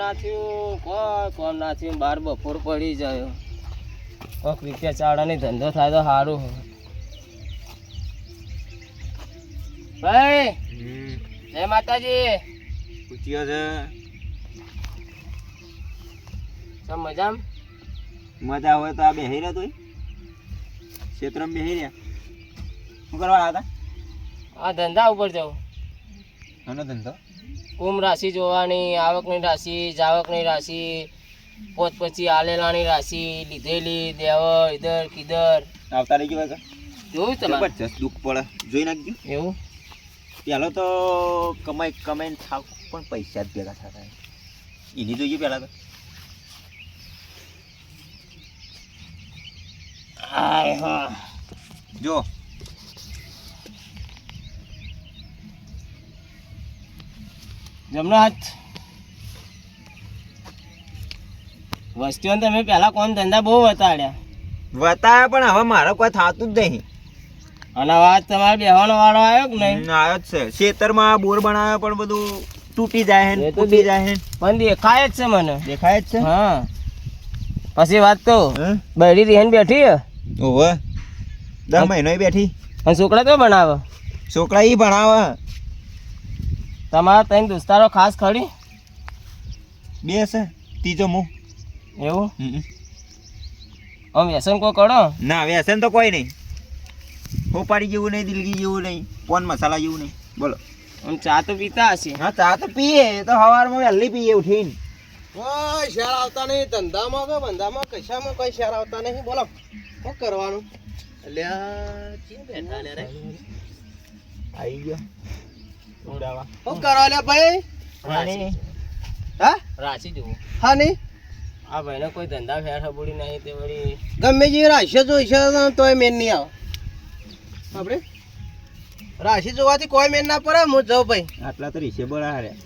ના થયું કોઈ કોમ ના થયું બાર બપોર પડી જાય કોઈક રૂપિયા ચાળાની ધંધો થાય તો સારું ભાઈ જય માતાજી પૂછ્યો છે સબ મજામાં મજા હોય તો આ બેહી રહ્યા તોય ક્ષેત્રમાં બેહી રહ્યા શું કરવા આવ્યા હતા આ ધંધા ઉપર જાઉં આનો ધંધો કુંભ રાશિ જોવાની આવકની રાશિ જાવકની રાશિ પોત પછી આલેલાની રાશિ લીધેલી દેવર ઇધર કિધર આવતા રહી ગયો જોયું તમારે જબરજસ્ત દુઃખ પડે જોઈ નાખજો એવું પહેલો તો કમાઈને થાવ પણ પૈસા જ ભેગા થતા એની જોઈએ પહેલાં તો હાય હા જો જમણો હાથ વસ્તીઓ તમે પહેલા કોમ ધંધા બહુ બતાડ્યા બતાવ્યા પણ હવે મારે કોઈ થતું જ નહીં અને વાત તમારે બેહવાનો વાળો આવ્યો કે નહીં આવ્યો જ છે ખેતરમાં બોર બનાવ્યો પણ બધું તૂટી જાય એ છે તો તૂટી જાય છે પણ દેખાય જ છે મને દેખાય જ છે હા પછી વાત તો હા બૈરી રીહન બેઠી હે ઓવે 10 મહિનો બેઠી અને છોકરા તો બનાવે છોકરા ઈ ભણાવે તમારા ત્રણ દોસ્તારો ખાસ ખરી બે છે ત્રીજો મું એવું આમ વ્યસન કોઈ કરો ના વ્યસન તો કોઈ નહીં હોપાડી જેવું નહીં દિલગી જેવું નહીં પોન મસાલા જેવું નહીં બોલો આમ ચા તો પીતા હશે હા ચા તો પીએ તો સવારમાં વહેલી પીએ ઉઠીને કોઈ શેર આવતા નહીં ધંધામાં કે બંધામાં કશામાં કોઈ શેર આવતા નહીં બોલો શું કરવાનું અલ્યા ક્યાં બેઠા લે રે આવી ગયો ઉડાવા શું કરો લે ભાઈ રાણી હા રાશિ જુઓ હા નહીં આ ભાઈને કોઈ ધંધા ફેર ખબડી નહીં તે વળી ગમે જે રાશિ જોઈશે તોય મેન નહીં આવે આપણે રાશિ જોવાથી કોઈ મેન ના પડે હું જાઉં ભાઈ આટલા તો રીસે બળા હાર્યા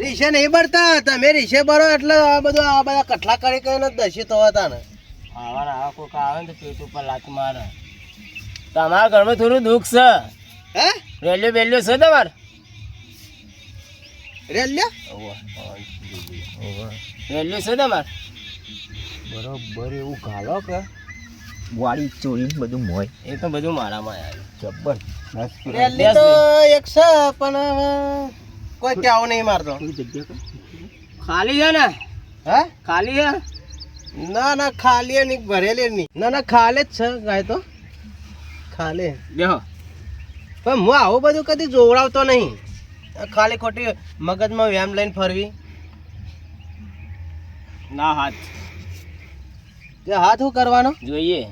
રીશે નહીં ભરતા તમે રીશે ભરો એટલે આ બધા કઠલા કરી કરીને દશિત હોતા ને આવા આવા કોઈક આવે ને તો પેટ ઉપર લાત મારે તમારા ઘરમાં થોડું દુઃખ છે હે રેલ્યો બેલ્યો છે તમારે રેલ્યા રેલ્યો છે તમારે બરોબર એવું ગાલો કે વાડી ચોરી બધું મોય એ તો બધું મારામાં આવ્યું જબરદસ્ત રેલી તો એક છે પણ હવે કોઈ ક્યાવ નહીં મારતો જગ્યા ખાલી છે ને હે ખાલી છે ના ના ખાલી નહીં ભરેલી નહીં ના ખાલે જ છે ગાય તો ખાલે બેહો પણ હું આવું બધું કદી જોવડાવતો નહીં ખાલી ખોટી મગજમાં વ્યાયામ લઈને ફરવી ના હાથ તે હાથ શું કરવાનો જોઈએ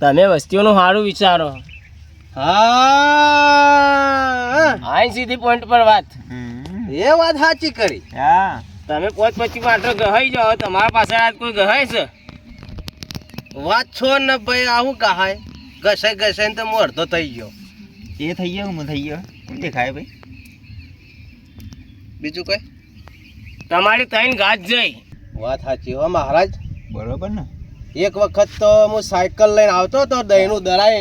તમે વસ્તીઓનું સારું વિચારો હા આઈ સીધી પોઈન્ટ પર વાત એ વાત સાચી કરી હા તમે પોત પછી માટે ગહાઈ જાઓ તમારા પાસે આજ કોઈ ગહાય છે વાત છો ને ભાઈ આવું કહાય ઘસાઈ ઘસાઈને તો હું અડધો થઈ ગયો એ થઈ ગયો હું થઈ ગયો એમ દેખાય ભાઈ બીજું કઈ તમારી ત્રણ ગાજ જઈ વાત સાચી હો મહારાજ બરોબર ને એક વખત તો હું સાયકલ લઈને આવતો હતો દહીંનું દરાય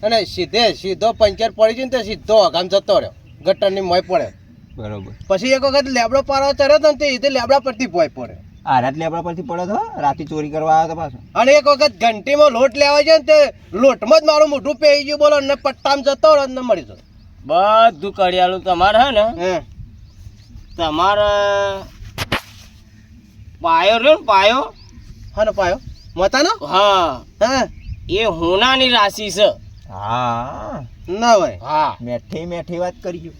અને સીધો પંચર પડી ગયું ને તો સીધો હગામ જતો રહ્યો ગટરની મોય પડે બરોબર પછી એક વખત લેબડો પારવા ચડ્યો હતો ને તે રીતે લેબડા પરથી ભોય પડે આ રાત લેબડા પરથી પડ્યો તો રાતે ચોરી કરવા આવ્યો તો પાછો અને એક વખત ઘંટીમાં લોટ લેવા જાય ને તે લોટમાં જ મારું મોઢું પેઈ ગયું બોલો ને પટ્ટામાં જતો રહ્યો ને મળી જતો બધું કડિયાલું તમારે હે ને હે તમારે પાયો રહ્યો ને પાયો હા ને પાયો મતાનો હા હા એ હોનાની રાશિ છે હા ના હોય હા મેઠી વાત કરી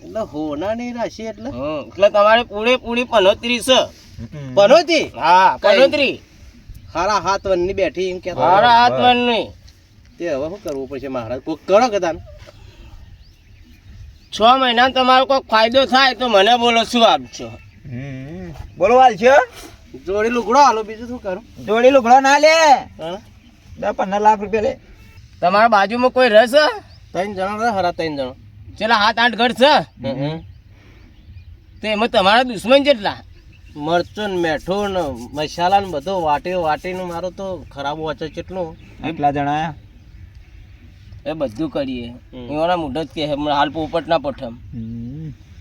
એટલે હોનાની રાશિ એટલે એટલે તમારે પૂરેપૂરી 15 છે પનોતી હા 15 હારા હાથ વનની બેઠી એમ કે મારા હાથમાં નહીં તે હવે શું કરવું પડશે મહારાજ કોઈ કરો કે તાન 6 મહિના તમારો કોઈ ફાયદો થાય તો મને બોલો શું આપજો બોલો હાલ છે જોડી લુગડો હાલો બીજું શું કરું જોડી લુગડો ના લે હા 10-15 લાખ રૂપિયા લે તમારા બાજુમાં કોઈ રસ છે 3 જણા હરા 3 જણા ચલા 7-8 ઘર છે તો એમાં તમારા દુશ્મન કેટલા મરચું ને મેઠું ને મસાલા ને બધું વાટીને મારો તો ખરાબ વાંચે કેટલું કેટલા જણા એ બધું કરીએ એવાના મૂઢ જ કે હાલ પોપટ ના પઠમ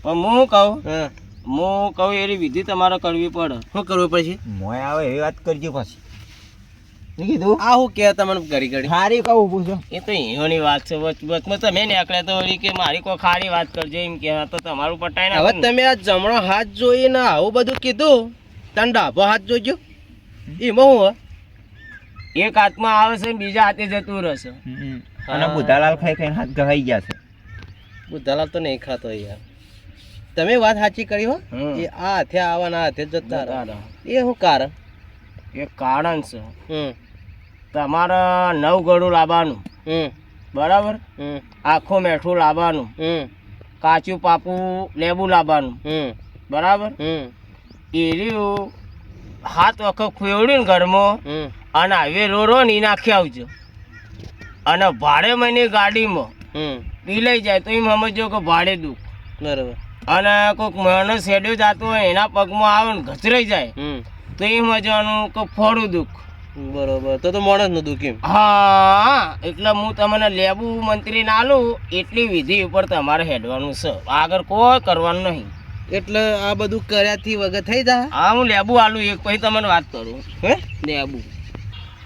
પણ હું કહું હા હું કહું એની વિધિ તમારે કરવી પડે. શું કરવું પડશે મોય આવે એવી વાત કરજો પછી નહીં કીધું આ હું કે તમને ઘડી ઘડી હારી કહું પૂછો એ તો એની વાત છે. વચમાં તમે નીકળ્યા તો વળી કે મારી કોઈ ખારી વાત કરજો એમ કે તો તમારું પટાઈ હવે ના તમે આ જમણો હાથ જોઈને આવું બધું કીધું તને ડાબો હાથ જોજો એમાં હું એક હાથમાં આવે છે ને બીજા હાથે જતું રહેશે. અને બુધાલાલ ખાઈ ખાઈને હાથ ગહાઈ ગયા છે. બુધાલાલ તો નહીં ખાતો યાર તમે વાત સાચી કરી હો હમ. એ આ હાથે આવવાના હાથે જતા રહે. જતા રહે. એ શું કારણ એક કારણ છે હમ તમારે 9 ગળું લાવવાનું હમ બરાબર, હમ આખું મેઠું લાવવાનું, હમ કાચું પાકું લેબુ લાવવાનું હમ બરાબર. હમ એ રહ્યું 7 વખત ખોવડીને ઘરમાં હમ અને હવે રો ની નાખી આવજો. અને ભાડે મહિને ગાડીમાં હમ પી લઈ જાય તો એમ સમજો કે ભાડે દુઃખ. બરાબર અને કોઈક માણસ હેડ્યો જતો હોય એના પગમાં આવે ને ઘસરાઈ જાય હમ તો એ મજાનું કે ફોડું દુઃખ. બરોબર તો માણસ નું દુઃખ એમ હા એટલે હું તમને લેબુ મંત્રી ના આલું એટલી વિધિ ઉપર તમારે હેડવાનું છે, આગળ કોઈ કરવાનું નહીં. એટલે આ બધું કર્યાથી વગર થઈ જાય હા હું લેબુ આલું એક પછી તમને વાત કરું. હે લેબુ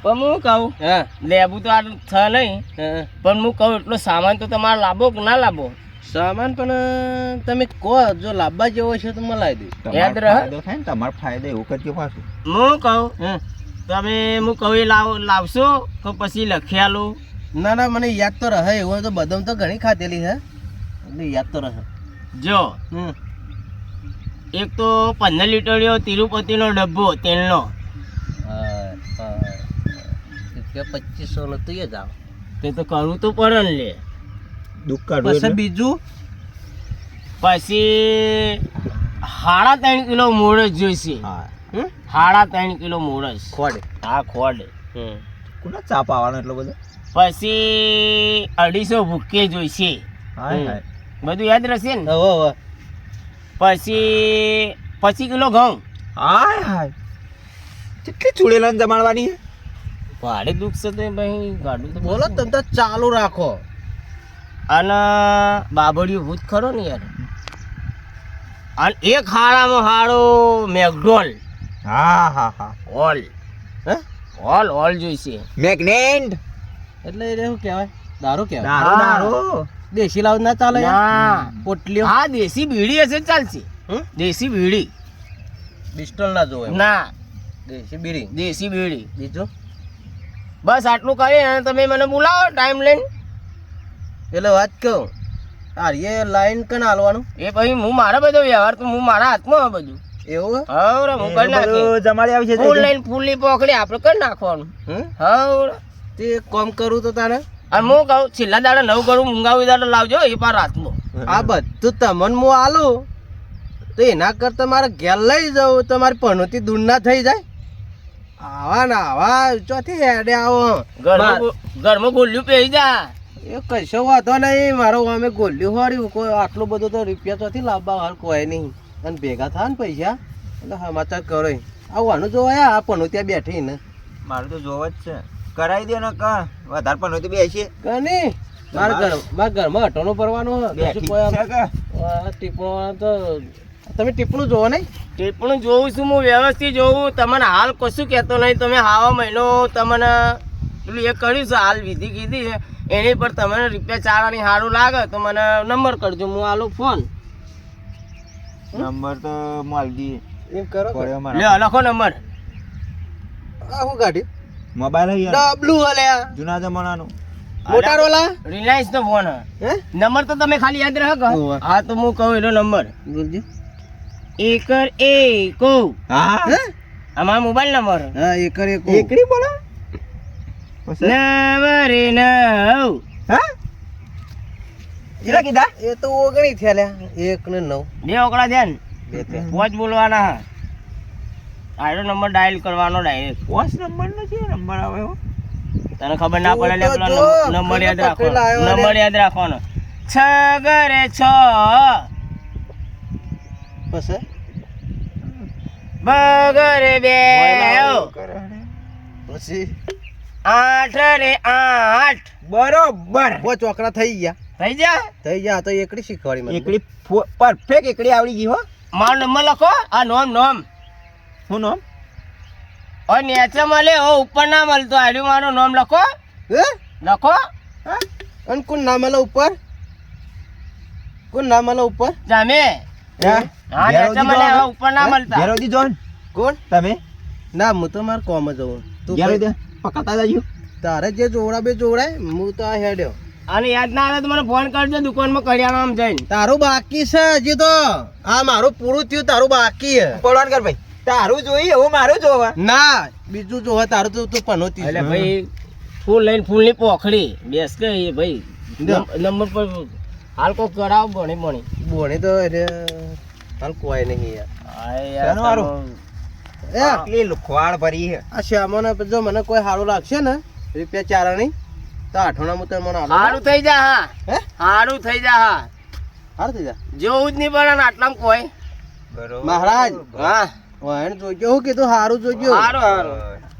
પણ હું કહું હા લેબુ તો આ થ નહીં હા પણ હું કહું એટલો સામાન તો તમારે લાવો કે ના લાવો. સામાન પણ તમે કહો જો લાવવા જેવો છે તો મને લાવી દઉં યાદ તમારો રહે? ફાયદો થાય ને તમારો ફાયદો એવું કરજો પાછું. હું કહું હા તમે હું કહું એ લાવશો તો પછી લખી આલું. ના ના મને યાદ તો રહે એવું તો બદામ તો ઘણી ખાધેલી છે એટલે યાદ તો રહે જો હમ એક તો 15 લીટરનો તિરુપતિનો ડબ્બો તેલનો, 2500 નો તો એ જ આવે તે તો કરવું તો પડે ને લે. દુઃખ કાઢવું પછી એટલે. બીજું પછી 3.5 કિલો મોરસ જોઈશે. હા. હમ 3.5 કિલો મોરસ. ખોડે હા ખોડ. હમ કોના ચા પાવાનો એટલો બધો? પછી 250 ભૂક્કે જોઈશે. હાય હમ. હાય. બધું યાદ રહેશે ને. હવે હવે પછી 25 કિલો ઘઉં. હાય હાય. કેટલી ચૂડેલા જમાડવાની છે? ભાડે દુઃખ છે તો ભાઈ ગાડું તો બોલો તમે તો ચાલુ રાખો અને બાબડિયું ભૂત ખરો ને યાર. અને એક હાડામાં હાડો મેકડોલ હા હા હા. હોલ. હે હોલ જોઈશે. મેગ્નેટ. એટલે એ શું કહેવાય દારૂ કહેવાય દારૂ હા. દારૂ. દેશી લાવ ના ચાલે યાર? ના પોટલીઓ હા દેશી બીડી હશે ચાલશે. હમ દેશી બીડી પિસ્ટોલ ના જોવે ના દેશી બીડી દેશી બીડી. બીજું બસ આટલું કરી અને તમે મને બોલાવો ટાઈમ લઈને. એટલે વાત કહું એ લાઈન કને હાલવાનું એ પછી હું મારા બધો વ્યવહાર તો હું મારા હાથમાં હોય બધું. એવું હવરે હું કરી નાખી. બધું જમાડી આવી છે ફૂલ લઈને ફૂલની પોખડી આપણે કરી નાખવાનું. હમ હવરે તે કોમ કરું તો તારે અને હું કહું છેલ્લા દાડે 9 ગળું મૂંગાવી દાડે લાવજો એ પાર હાથમાં. આ બધું તમને હું આલું તો એના કરતા મારે ઘેર લઈ જાઉં તો મારી પનોતી દૂર ના થઈ જાય આવા ને આવા ચોથી હેડે આવો ઘરમાં ગોલ્યું પહેરી જા. એ કશો વાંધો નહીં મારો અમે ગોલ્યું હોર્યું કોઈ આટલું બધું તો રૂપિયા ચોથી લાવવા હાલ કોઈ નહીં અને ભેગા થાય ને પૈસા એટલે સમાચાર કરો આવવાનું જોવા આ પનોતી બેઠી ને મારું તો જોવ જ છે. કરાવી દે ને કા વધારે પણ હોય તો બેસી કની મારા ઘરમાં અટોનું ભરવાનું હોય બેઠી કશું કોઈ છે કે? ટીપણું તો તમે ટીપણું જોવો નહીં ટીપણું જોઉં છું હું વ્યવસ્થિત જોઉં. તમને હાલ કશું કહેતો નહીં. તમે હાવા મહિનો તમને પેલું એ કર્યું છે હાલ વિધિ કીધી છે એની પર તમને રૂપિયા ચાળાની સારું લાગે તો મને નંબર કરજો હું આલું ફોન. નંબર તો માલ દી એમ કરો પડ્યો લે મારા. લખો નંબર. આ હું ગાડી મોબાઈલ હે યાર ડબલું હલ્યા જૂના જમાનાનું. મોટારોલા રિલાયન્સ નો ફોન. હે નંબર તો તમે ખાલી યાદ રાખો. હોવે. હા તો હું કહું એનો નંબર બોલજો 1 કહું હા હે અમારો મોબાઈલ નંબર હા એકર એક એકડી બોલો. પછી? 9 હા કેટલા કીધા? એ તો ઓગણી થયા લ્યા 1 ને 9 બે ઓકળા ધ્યાન બે થયા પોચ બોલવાના હા. આનો નંબર ડાયલ કરવાનો ડાયરેક્ટ. પોસ્ટ નંબર નો છે નંબર આવે એવો? તને ખબર ના પડે લે પેલો જો, નંબર યાદ ખબર પકડેલા રાખવાનો. આવ્યો નંબર યાદ રાખવાનો 6 પછી બગરે 2 પછી 8 બરોબર. બહુ ચોકડા થઈ ગયા થઈ જાય થઈ જા તો એકડી શીખવાડી મને એકડી પરફેક્ટ એકડી આવડી ગઈ હો. મારો નંબર લખો આ નોમ હું નામ ઓ નેચે મળે ઓ ઉપર ના મળતો આડ્યું મારો નામ લખો હે લખો અને કોણ નામ આલે ઉપર કોણ નામ આલે ઉપર તમે હા નેચે મળે હવે ઉપર ના મળતા ઘેરોદી જોન કોણ તમે ના હું તો માર કોમ જવું તું ઘેરોદી પકડતા જાજો. તારે જે જોવડા બે જોવડાય હું તો આ હેડ્યો અને યાદ ના આવે તો મને ફોન કરજો દુકાનમાં કરિયાણા આમ જઈને તારું બાકી છે હજી તો આ મારું પૂરું થયું તારું બાકી હે પડવાન કર ભાઈ, તારું જોઈ એવું મારું જોવા. ના બીજું જોવા તારું તો તું પનોતી એટલે ભાઈ ફૂલ લઈને ફૂલની પોખડી બેસ કે ભાઈ નંબર પર હાલ કોઈ કરાવ ભણી બોણે તો એટલે હાલ કોઈ નહીં યાર શાનું હારું? એ આટલી લુખવાડ ભરી છે. આ શ્યામોને જો મને કોઈ સારું લાગશે ને રૂપિયા ચારણી તો આઠોણામાં તો મને આલો. સારું થઈ જા હા હે સારું થઈ જા હા સારું થઈ જા જેવું જ નહીં પડે ને આટલામાં કોઈ બરોબર. મહારાજ હા વાયણ જોજો હું કીધું સારું જોજો સારું સારું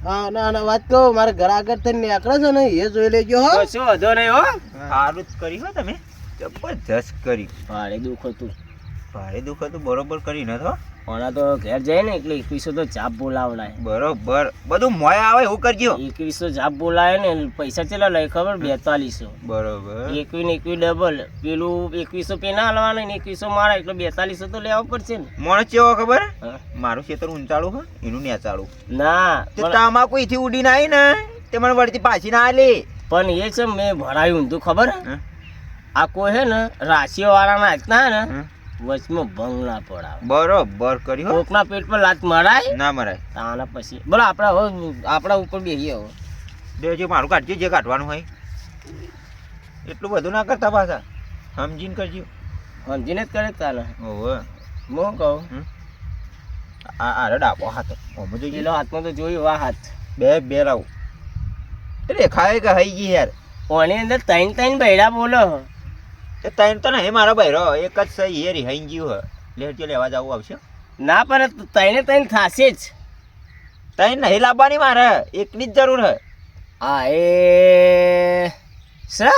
હા ના વાત કહું મારે ઘર આગળ થઈને નીકળે છે ને એ જોઈ લેજો હો કશો વધો નહીં હો સારું જ કરી હો તમે, જબરજસ્ત કરી. ભાડે દુઃખ હતું ભારે દુઃખ હતું બરોબર કરી ન તો. ઓના તો ઘેર જાય ને એટલે 2100 તો જાપ બોલાવડાય બરોબર બધું મોય આવે એવું કરજો. 2100 જાપ બોલાય ને પૈસા ચેલા લઈ ખબર 4200 બરોબર. 21 ને 21 ડબલ પેલું 2100 પેના હલવાના ને 2100 મારા એટલે 4200 તો લેવા પડશે ને મોણ ચેવો ખબર? હા. મારું ખેતર ઊંચાળું હે એનું નેચાળું. ના તે તમાકુ અહીંથી ઉડીને આવી ને તે મને વળતી પાછી ના આલી. પણ એ છે મેં ભરાયું ઊંધું ખબર હે? હે? આ કોઈ હે ને રાશિઓ વાળાના હાથના હે ને હે? વચમાં ભંગ ના પડાવે બરોબર કરી હો. કોકના પેટ પર લાત મરાય ના મરાય. તાના પછી બોલો આપણા ઉપર બેહીએ હવે દેજો મારું કાઢજો જે કાઢવાનું હોય. એટલું બધું ના કરતા પાછા સમજીને કરજો. સમજીને જ કરે તાને ઓવે. હું કહું હમ. આ આરે ડાબો હાથ ઓમ જોઈ પેલો હાથમાં તો જોયું આ હાથ બે લાવું. રેખાએ કે હઈ ગઈ યાર. ઓની અંદર ત્રણ બૈડા બોલો એ તૈન તો નહીં મારો બૈરો એક જ સહી એ રિહાઈ ગયું હે. લેજો લેવા જવું આવશે. ના પણ ત્રણે થાશે જ તૈન નહીં લાવવાની મારે એકની જ જરૂર હે. હા એ સર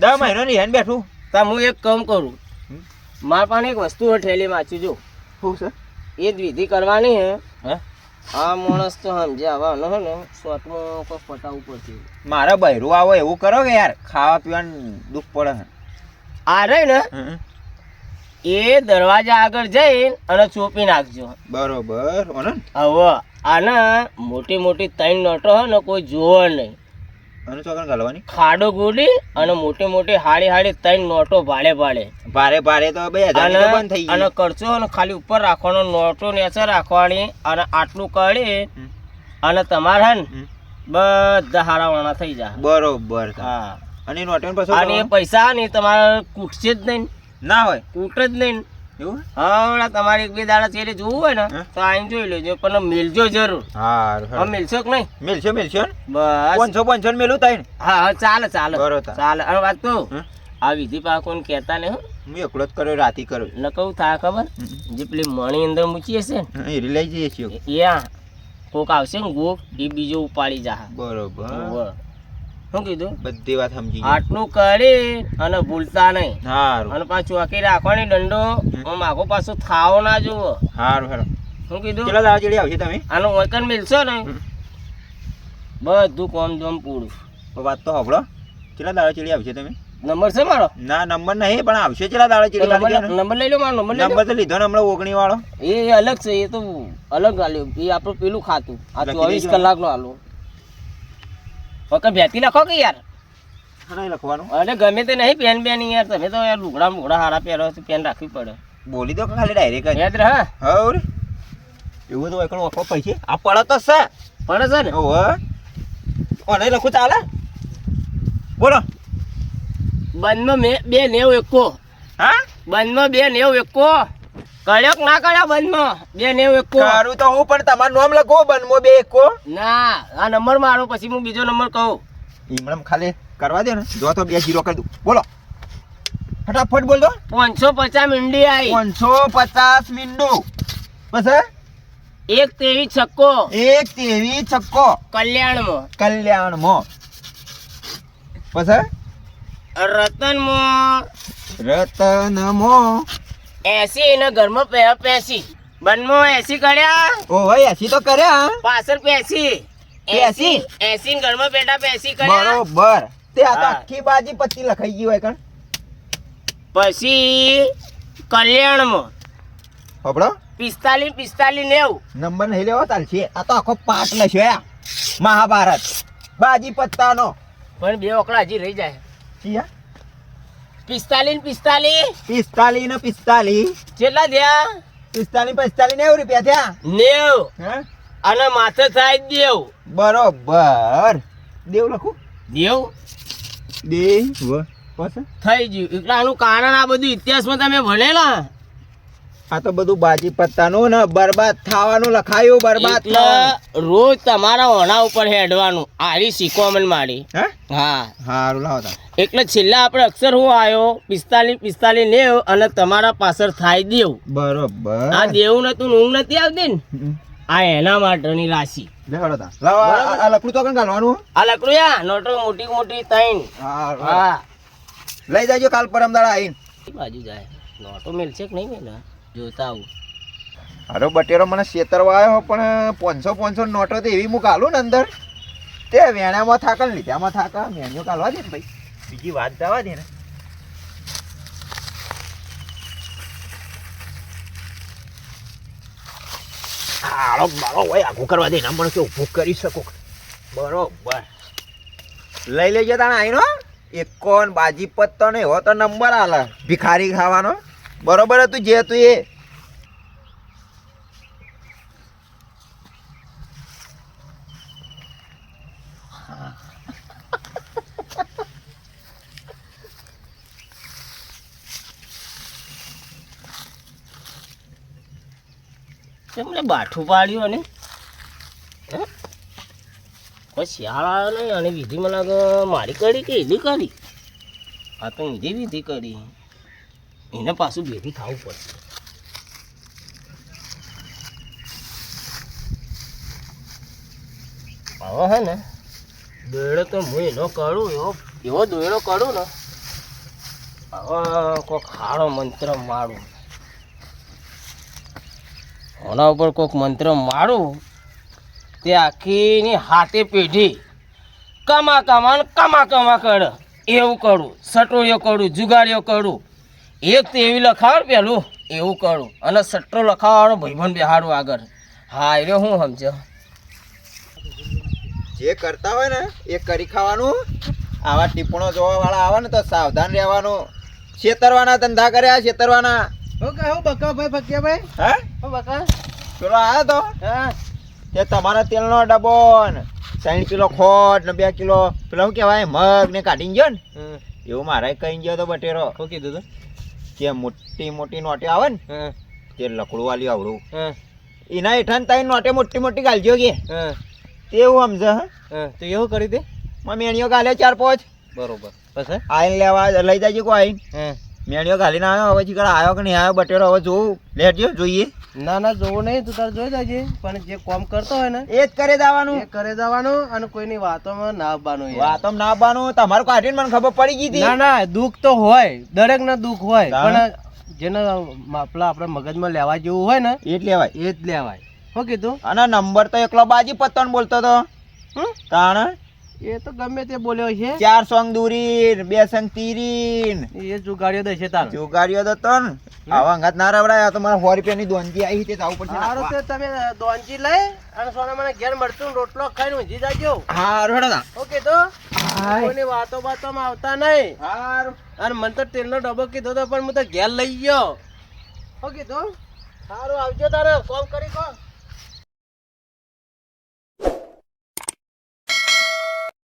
10 મહિનો રિહાઈને બેઠું. તો હું એક કામ કરું મારા પાસે એક વસ્તુ ઠેલી વાંચું જો શું છે? એ જ વિધિ કરવાની હે હે? આ માણસ તો સમજે આવવાનો હે ને શોર્ટમાં કોઈ પટાવવું પડશે મારે બૈરું આવો એવું કરો કે યાર ખાવા પીવાનું દુઃખ પડે હે. આ રહી ને હમ. એ દરવાજા આગળ જઈ અને ચોપી નાખજો બરોબર ઓને હવે આને મોટી મોટી ત્રણ નોટો હોય ને કોઈ જોવે નહીં અને ચોકન ગાલવાની ખાડો ગોડી અને મોટી મોટી હાડી ત્રણ નોટો ભાડે ભારે તો 2000 ની તો બંધ થઈ અને ગઈ. કરચો અને ખાલી ઉપર રાખવાનો નોટો નીચે રાખવાની અને આટલું કાઢી હમ. અને તમારે હે ને હમ. બધા હારાવાના થઈ જાય બરોબર. હા અને નોટન પાછો અને એ પૈસા ને તમારે કૂટશે જ નહીં ના હોય કૂટ જ નહીં એવું? હા તમારે એક બે દાડા ચેડે જોવું હોય ને હે? તો આઈને જોઈ લેજો પણ મિલજો જરૂર હારું હા મિલશો કે નહીં મિલશે ને બસ 500 મેલું તૈન. હા ચાલે બરોબર. ચાલે અને વાત કહું હે? આ વિધિ પાકોને કહેતા ને હું એકલો જ કર્યો રાતી કર્યો. ન કહું થાય ખબર જે પેલી મણી અંદર મૂકી હશે ને એ લઈ જઈએ છીએ. યા કોક આવશે ને ગોક એ બીજો ઉપાડી જા બરોબર. શું કીધું બધી વાત સમજી ગઈ. આટલું કરી અને ભૂલતા નહીં હારું અને પાછું ચોકી રાખવાની દંડો માગો પાછું થાવો ના જુઓ હારું. શું કીધું કેટલા દાડા ચડી આવશે તમે? આનો વચન મિલશો ને બધું કોમ જોમ પૂરું વાત તો સાંભળો. કેટલા દાડા ચડી આવશે તમે? નંબર છે મારો ના નંબર નહીં પણ આવશે કેટલા દાડા ચડી ખાલી નંબર લઈ લો મારો નંબર લઈ લો નંબર તો લીધો ને હમણાં 19 વાળો. એ અલગ છે એ તો અલગ આલ્યો એ આપણું પેલું ખાતું આ લખી 24 દેજો. કલાકનું આલું વખત ભેતી લખો કે યાર નહીં લખવાનું. અરે ગમે તે નહીં પેન બેન યાર તમે તો યાર લુગડા હારા પહેરો તો પેન રાખવી પડે બોલી દો કે ખાલી ડાયરેક્ટ જ. યાદ રહે હવ એવું તો એકલો ઓફો પૈસે આ પડે તો છે. પડે છે ને ઓહો ઓને લખું ચાલે. બોલો. બંધમાં મેં 291 હા બંધમાં 291 કડક ના કર્યા બંધમાં 291 સારું તો હું પણ તમારું નામ લખો બનમો 2 1 ના આ નંબર મારો પછી હું બીજો નંબર કહું ઈમણમ ખાલી કરવા દે ને જો તો 2 0 કરી દઉં. બોલો ફટાફટ બોલ દો. 550 મીંડી આવી 550 મીંડો બસ 123 છક્કો 123 છક્કો કલ્યાણમાં કલ્યાણમાં બસ રતનમાં રતનમો 80 ને ઘરમાં 80 બનમાં 80 કર્યા ઓ ભાઈ એસી તો કર્યા પાછળ 80 80 ઘરમાં બેઠા 80 કર્યા બરોબર તે આ તો હા. આખી બાજી પત્તી લખાઈ ગઈ હોય કણ પછી કલ્યાણમાં હબળો 45 90 નંબર નહીં લેવો ચાલશે આ તો આખો પાઠ લખ્યો મહાભારત બાજી પત્તાનો પણ બે ઓકળા હજી રહી જાય કિયા 45 45 ને 45 કેટલા થયા 45 90 રૂપિયા થયા 90 હે અને માથે થાય દેવ બરોબર દેવ લખું દેવ દેવ પછી થઈ ગયું એટલે આનું કારણ આ બધું ઇતિહાસમાં તમે ભણેલા આ તો બધું બાજી પત્તાનું ને બરબાદ થવાનું લખાયું બરબાદ એટલે થવાનું રોજ તમારા ઓણા ઉપર હેડવાનું આરી શીખવા મારી હે હા હારું લાવો તા એટલે છેલ્લા આપણે અક્ષર હું આવ્યો 45 90 અને તમારા પાછળ થાય દેવ બરોબર આ દેવ નતું ને ઊંઘ નથી આવતી ને આ એના માટેની રાશિ લેવડો તા લાવો આ લકડું તો કણ ગાલવાનું આ લકડું નોટો મોટી મોટી ત્રણ હા હા લઈ જાજો કાલ પરમ દાડા આવીને એ બાજુ જાય નોટો મેલશે કે નહીં મેલે જોતા આવું હારો બટેરો મને છેતરવા આવ્યો પણ 500 નોટો તો એવી હું ગાલું ને અંદર તે વેણામાં થાકલ લીધામાં થાકા મેણ્યો કાલવા દે ને ભાઈ બીજી વાત જવા દે ને હાલો મારો ભાઈ આખું કરવા દે ના પણ કે ઊભું કરી શકો બરોબર લઈ લેજો તાણે આઈનો એકોન બાજી પત્તો ને એવો તો નંબર આલે ભિખારી ખાવાનો બરોબર હતું જે હતું એ તમને બાઠું પાડ્યું અને હે? કોઈ શિયાળ આવ્યો નહીં અને વિધિ મને લાગે મારી કરી કે એની કરી આ તો ઊંધી વિધિ કરી એને પાછું ભેગી થવું પડશે હવે હે ને દોયડો તો હું એનો કરું એવો દોયડો કરું ને હવે કોઈક હારો મંત્ર મારું ઓના ઉપર કોઈક મંત્ર મારું તે આખીની હાથે પેઢી કમા કર એવું કરું સટોળીઓ કરું જુગાડીઓ કરું એક તો એવી લખાવ પેલું એવું કરું અને સટ્ટો લખાવવાનો ભાઈબંધ બેહાડું આગળ હા એ હું સમજો જે કરતા હોય ને એ કરી ખાવાનું આવા ટીપણો જોવા વાળા આવે ને તો સાવધાન રહેવાનું છેતરવાના ધંધા કર્યા છેતરવાના ઓકે હો બકા ભાઈ ભક્યા ભાઈ હે હો બકા પેલો આવ્યો તો હા તે તમારા તેલનો ડબ્બો ને 60 કિલો ખોટ ને 2 કિલો પેલો શું કહેવાય મગ ને કાઢીને ગયો ને એવું મારે કહી ગયો તો બટેરો શું કીધું તું કે મોટી મોટી નોટે આવે ને હા તે લકડું વાલી આવડું હા એના હેઠળ તઈ નોટે મોટી મોટી ગાલજો કે હા તેવું સમજે હા તો એવું કરી દે મેણીઓ ગાલે 4-5 બરોબર પછી આઈને લેવા લઈ જાય કોઈ આઈને હા મેણીઓ ગાલીને આવ્યો હવે ચીકડા આવ્યો કે નહીં આવ્યો બટેરો હવે જોવું લેજો જોઈએ ના ના જોવું નહીં તું તારે જોઈ જાજે પણ જે કામ કરતો હોય ને એ જ કરે જવાનું એ કરે જવાનું અને કોઈની વાતોમાં ના આવવાનું યાર. વાતમ ના આવવાનું તમારું કાઢીને મને ખબર પડી ગઈ હતી ના ના દુઃખ તો હોય દરેક ના દુઃખ હોય તાણ. પણ જેને આપણા આપણે મગજમાં લેવા જેવું હોય ને એ જ લેવાય એ જ લેવાય શું કીધું અને નંબર તો એકલો બાજી પત્તો બોલતો તો હમ? તાણ એ તો ગમે તે બોલ્યો છે 4 સોંગ દૂરી 2 સોંગ તીરીન એ જુગાડ્યો દેશે તાર જોગાડીઓ તો તન આવા અંગાત ના રવડાય આ તો મને 100 રૂપિયાની દોનજી આવી તે જવું પડશે સારું તે તમે દોનજી લઈ અને સોના મને ઘેર મળતું રોટલો ખાઈને ઊંઘી જાજો હારું હેડો તા ઓકે તો કોઈની વાતો બાતોમાં આવતા નહીં હારું અને મને તો તેલનો ડબ્બો કીધો તો પણ હું તો ઘેર લઈ ગયો ઓકે તો સારું આવજો તારે ફોન કરી કહો